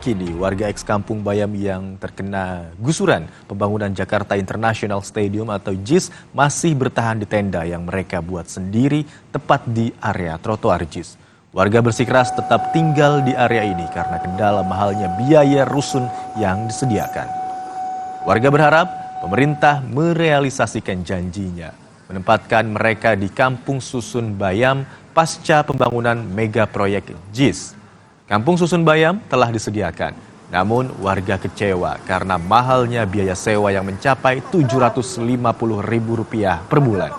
Kini, warga ex-Kampung Bayam yang terkena gusuran pembangunan Jakarta International Stadium atau JIS masih bertahan di tenda yang mereka buat sendiri tepat di area trotoar JIS. Warga bersikeras tetap tinggal di area ini karena kendala mahalnya biaya rusun yang disediakan. Warga berharap pemerintah merealisasikan janjinya, menempatkan mereka di Kampung Susun Bayam pasca pembangunan mega proyek JIS. Kampung Susun Bayam telah disediakan, namun warga kecewa karena mahalnya biaya sewa yang mencapai Rp750.000 per bulan.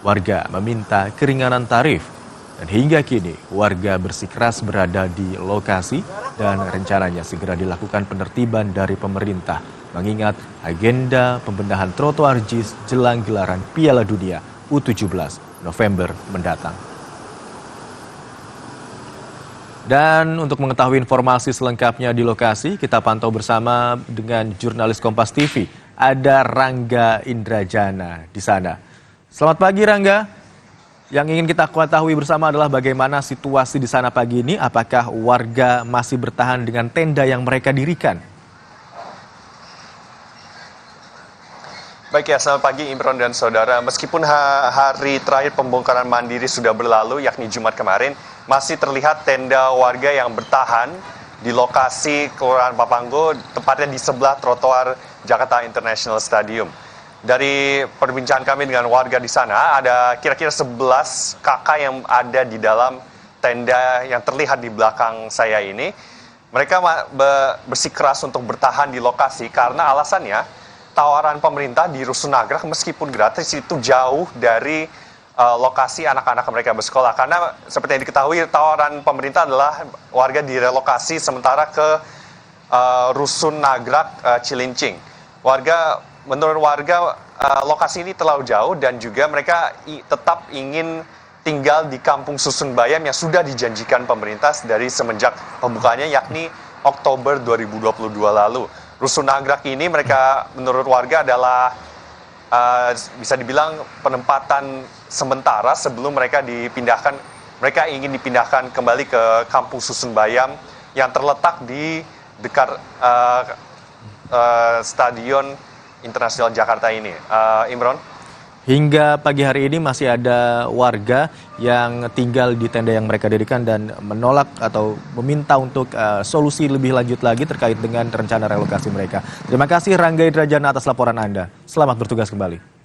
Warga meminta keringanan tarif, dan hingga kini warga bersikeras berada di lokasi dan rencananya segera dilakukan penertiban dari pemerintah mengingat agenda pembenahan trotoar JIS jelang gelaran Piala Dunia U17 November mendatang. Dan untuk mengetahui informasi selengkapnya di lokasi, kita pantau bersama dengan jurnalis Kompas TV. Ada Rangga Indrajana di sana. Selamat pagi Rangga. Yang ingin kita ketahui bersama adalah bagaimana situasi di sana pagi ini. Apakah warga masih bertahan dengan tenda yang mereka dirikan? Baik ya, selamat pagi Imron dan saudara. Meskipun hari terakhir pembongkaran mandiri sudah berlalu, yakni Jumat kemarin, masih terlihat tenda warga yang bertahan di lokasi Kelurahan Papanggo, tepatnya di sebelah trotoar Jakarta International Stadium. Dari perbincangan kami dengan warga di sana, ada kira-kira 11 kakak yang ada di dalam tenda yang terlihat di belakang saya ini. Mereka bersikeras untuk bertahan di lokasi karena alasannya tawaran pemerintah di Rusun Nagrak meskipun gratis itu jauh dari lokasi anak-anak mereka bersekolah. Karena seperti yang diketahui tawaran pemerintah adalah warga direlokasi sementara ke Rusun Nagrak Cilincing. Menurut warga lokasi ini terlalu jauh dan juga mereka tetap ingin tinggal di Kampung Susun Bayam yang sudah dijanjikan pemerintah dari semenjak pembukaannya yakni Oktober 2022 lalu. Rusun Nagrak ini mereka menurut warga adalah bisa dibilang penempatan sementara sebelum mereka ingin dipindahkan kembali ke Kampung Susun Bayam yang terletak di dekat Stadion Internasional Jakarta ini. Imron? Hingga pagi hari ini masih ada warga yang tinggal di tenda yang mereka dirikan dan menolak atau meminta untuk solusi lebih lanjut lagi terkait dengan rencana relokasi mereka. Terima kasih Rangga Indrajana atas laporan Anda. Selamat bertugas kembali.